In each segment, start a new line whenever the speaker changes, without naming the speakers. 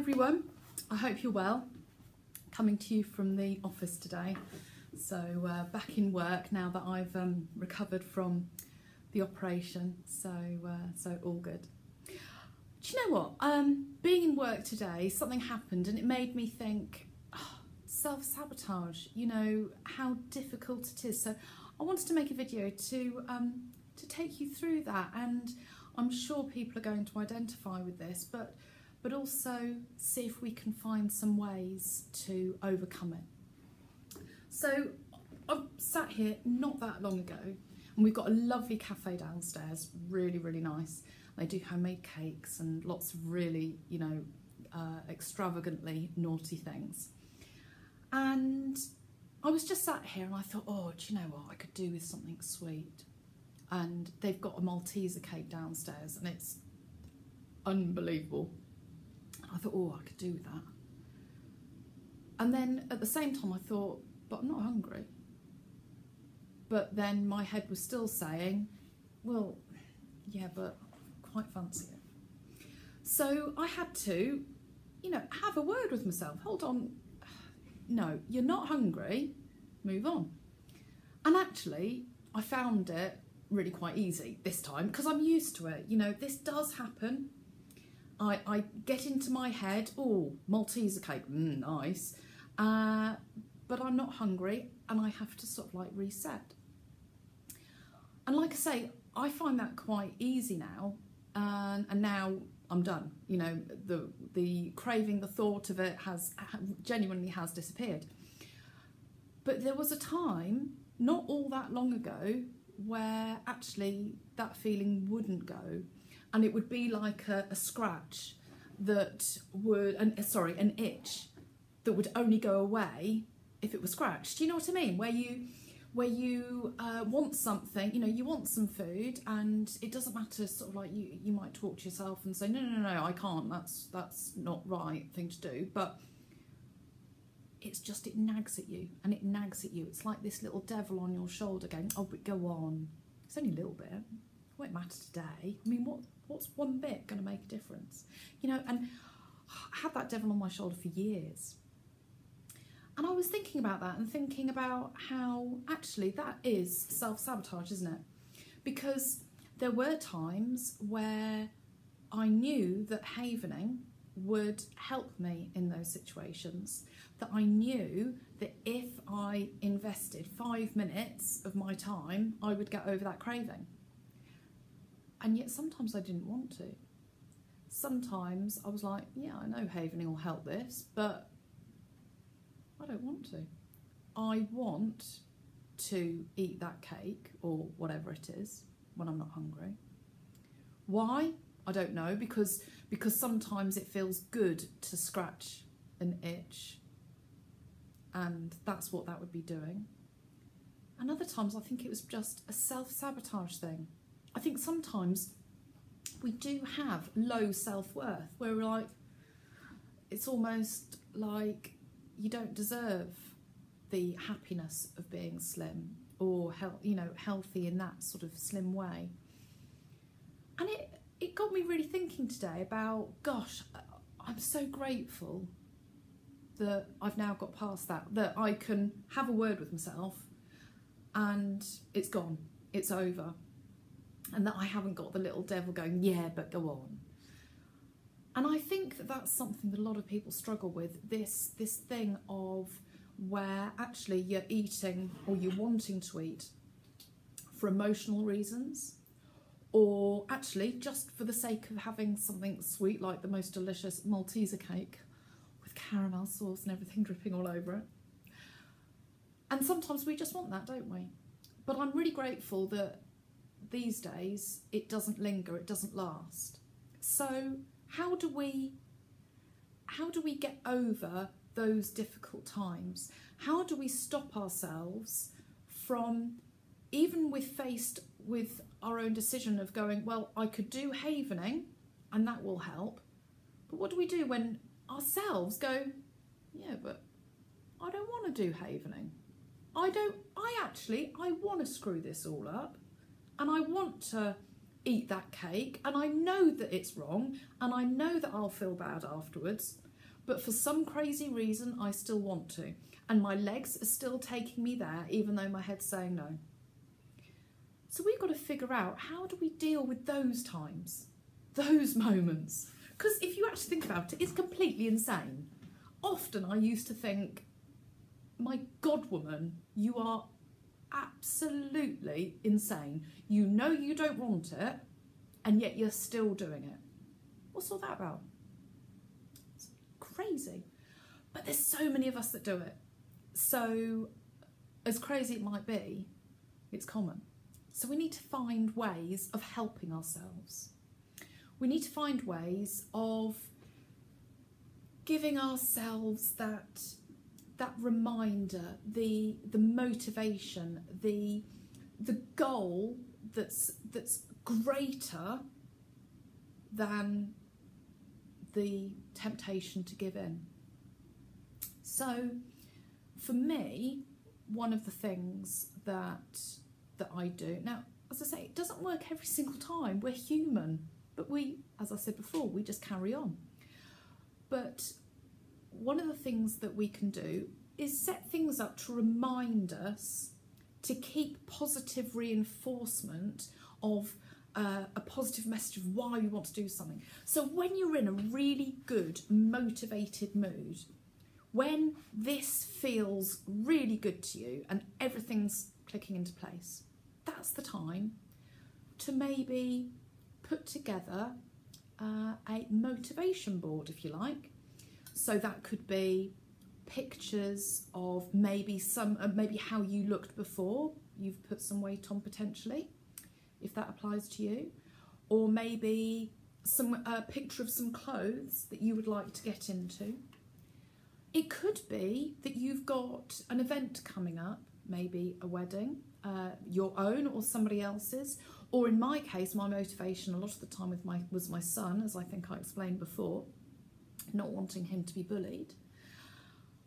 everyone, I hope you're well. Coming to you from the office today, so back in work now that I've recovered from the operation, so all good. Do you know what, being in work today, something happened and it made me think, self-sabotage, you know, how difficult it is. So I wanted to make a video to take you through that, and I'm sure people are going to identify with this, but also see if we can find some ways to overcome it. So I sat here not that long ago, and we've got a lovely cafe downstairs, really, really nice. They do homemade cakes and lots of really, you know, extravagantly naughty things. And I was just sat here and I thought, oh, do you know what I could do with something sweet? And they've got a Malteser cake downstairs and it's unbelievable. I thought, oh, I could do with that. And then at the same time I thought, but I'm not hungry. But then my head was still saying, well, yeah, but I quite fancy it. So I had to, you know, have a word with myself. Hold on, no, you're not hungry, move on. And actually, I found it really quite easy this time because I'm used to it. You know, this does happen. I get into my head, oh, Malteser cake, nice, but I'm not hungry and I have to sort of like reset. And like I say, I find that quite easy now, and now I'm done. You know, the craving, the thought of it genuinely has disappeared. But there was a time, not all that long ago, where actually that feeling wouldn't go. And it would be like a scratch that would, an itch that would only go away if it was scratched. Do you know what I mean? Where you want something, you know, you want some food, and it doesn't matter. Sort of like you might talk to yourself and say, no, I can't. That's not right thing to do. But it's just, it nags at you and it nags at you. It's like this little devil on your shoulder going, oh, but go on. It's only a little bit. It won't matter today. I mean, what's one bit going to make a difference? You know, and I had that devil on my shoulder for years. And I was thinking about that and thinking about how actually that is self-sabotage, isn't it? Because there were times where I knew that havening would help me in those situations, that I knew that if I invested 5 minutes of my time, I would get over that craving. And yet sometimes I didn't want to. Sometimes I was like, yeah, I know havening will help this, but I don't want to. I want to eat that cake or whatever it is when I'm not hungry. Why? I don't know, because sometimes it feels good to scratch an itch, and that's what that would be doing. And other times I think it was just a self-sabotage thing. I think sometimes we do have low self-worth where we're like, it's almost like you don't deserve the happiness of being slim or healthy in that sort of slim way. And it got me really thinking today about, gosh, I'm so grateful that I've now got past that I can have a word with myself and it's gone, it's over. And that I haven't got the little devil going, yeah, but go on. And I think that that's something that a lot of people struggle with, this thing of where actually you're eating or you're wanting to eat for emotional reasons, or actually just for the sake of having something sweet like the most delicious Malteser cake with caramel sauce and everything dripping all over it. And sometimes we just want that, don't we? But I'm really grateful that these days it doesn't linger, it doesn't last. So how do we get over those difficult times? How do we stop ourselves from, even faced with our own decision of going, well, I could do havening and that will help, but what do we do when ourselves go, yeah, but I don't want to do havening. I want to screw this all up, and I want to eat that cake, and I know that it's wrong, and I know that I'll feel bad afterwards, but for some crazy reason I still want to, and my legs are still taking me there even though my head's saying no. So we've got to figure out, how do we deal with those times, those moments? Because if you actually think about it, it's completely insane. Often I used to think, my God, woman, you are absolutely insane. You know you don't want it, and yet you're still doing it. What's all that about? It's crazy. But there's so many of us that do it. So as crazy it might be, it's common. So we need to find ways of helping ourselves. We need to find ways of giving ourselves that reminder, the motivation, the goal that's greater than the temptation to give in. So for me, one of the things that I do, now as I say, it doesn't work every single time, we're human, but we, as I said before, we just carry on. But one of the things that we can do is set things up to remind us to keep positive reinforcement of a positive message of why we want to do something. So when you're in a really good, motivated mood, when this feels really good to you and everything's clicking into place, that's the time to maybe put together a motivation board, if you like. So that could be pictures of maybe maybe how you looked before you've put some weight on, potentially, if that applies to you, or maybe a picture of some clothes that you would like to get into. It could be that you've got an event coming up, maybe a wedding, your own or somebody else's, or in my case, my motivation a lot of the time was my son, as I think I explained before, not wanting him to be bullied.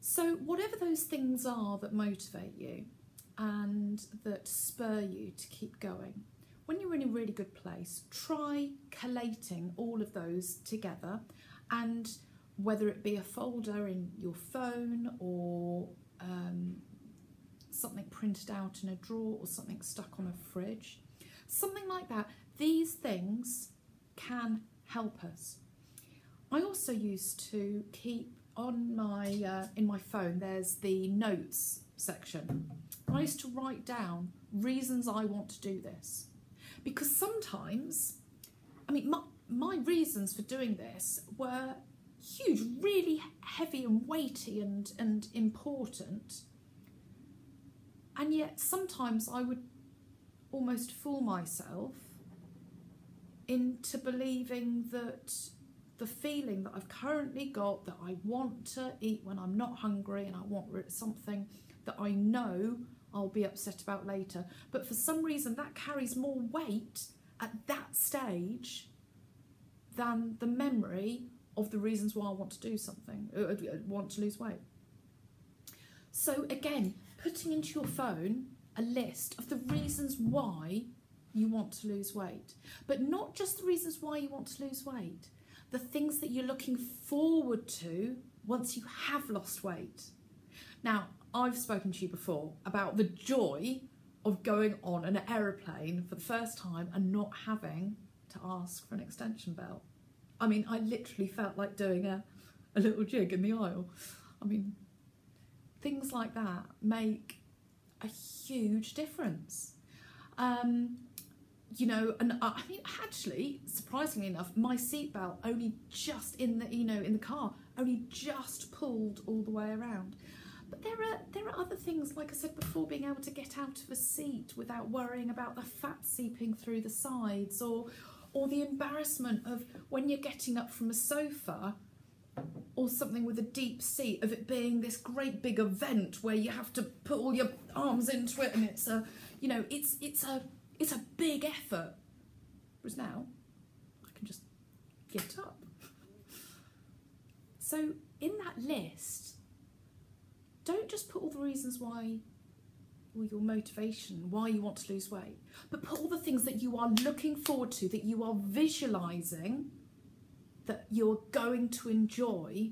So whatever those things are that motivate you and that spur you to keep going, when you're in a really good place, try collating all of those together, and whether it be a folder in your phone or something printed out in a drawer or something stuck on a fridge, something like that, these things can help us. I also used to keep on my in my phone, there's the notes section. I used to write down reasons I want to do this, because sometimes, I mean, my reasons for doing this were huge, really heavy and weighty and important, and yet sometimes I would almost fool myself into believing that the feeling that I've currently got, that I want to eat when I'm not hungry and I want something that I know I'll be upset about later, but for some reason that carries more weight at that stage than the memory of the reasons why I want to do something, want to lose weight. So again, putting into your phone a list of the reasons why you want to lose weight, but not just the reasons why you want to lose weight, the things that you're looking forward to once you have lost weight. Now, I've spoken to you before about the joy of going on an aeroplane for the first time and not having to ask for an extension belt. I mean, I literally felt like doing a little jig in the aisle. I mean, things like that make a huge difference. You know, and I mean, actually, surprisingly enough, my seatbelt only just in the car only just pulled all the way around. But there are other things, like I said before, being able to get out of a seat without worrying about the fat seeping through the sides, or the embarrassment of when you're getting up from a sofa or something with a deep seat, of it being this great big event where you have to put all your arms into it, and it's a big effort. Whereas now, I can just get up. So in that list, don't just put all the reasons why, or your motivation, why you want to lose weight, but put all the things that you are looking forward to, that you are visualising, that you're going to enjoy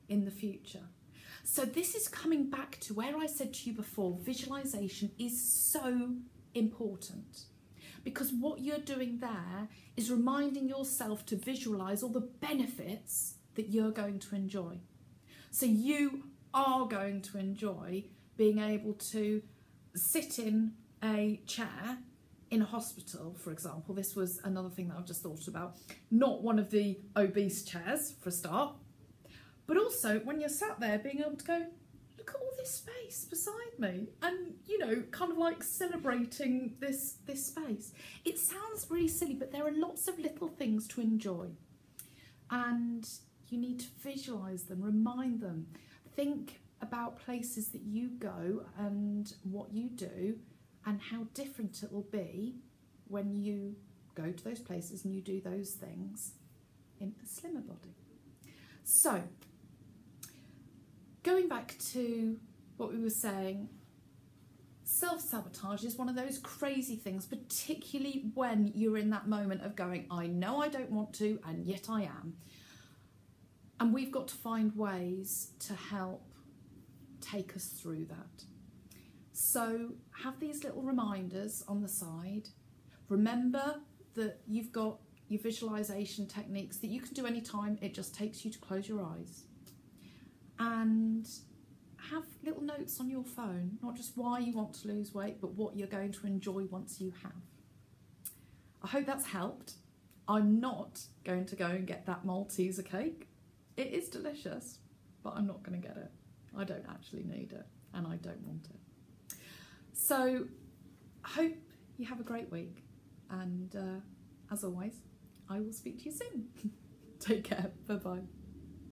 in the future. So this is coming back to where I said to you before, visualization is so important, because what you're doing there is reminding yourself to visualize all the benefits that you're going to enjoy. So you are going to enjoy being able to sit in a chair in a hospital, for example. This was another thing that I've just thought about. Not one of the obese chairs, for a start, but also when you're sat there being able to go, look at all this space beside me, and, you know, kind of like celebrating this space. It sounds really silly, but there are lots of little things to enjoy, and you need to visualise them, remind them. Think about places that you go and what you do and how different it will be when you go to those places and you do those things in a slimmer body. So, going back to what we were saying, self-sabotage is one of those crazy things, particularly when you're in that moment of going, I know I don't want to, and yet I am. And we've got to find ways to help take us through that. So have these little reminders on the side. Remember that you've got your visualization techniques that you can do anytime. It just takes you to close your eyes. And have little notes on your phone, not just why you want to lose weight, but what you're going to enjoy once you have. I hope that's helped. I'm not going to go and get that Malteser cake. It is delicious, but I'm not going to get it. I don't actually need it, and I don't want it. So I hope you have a great week, and as always, I will speak to you soon. Take care. Bye-bye.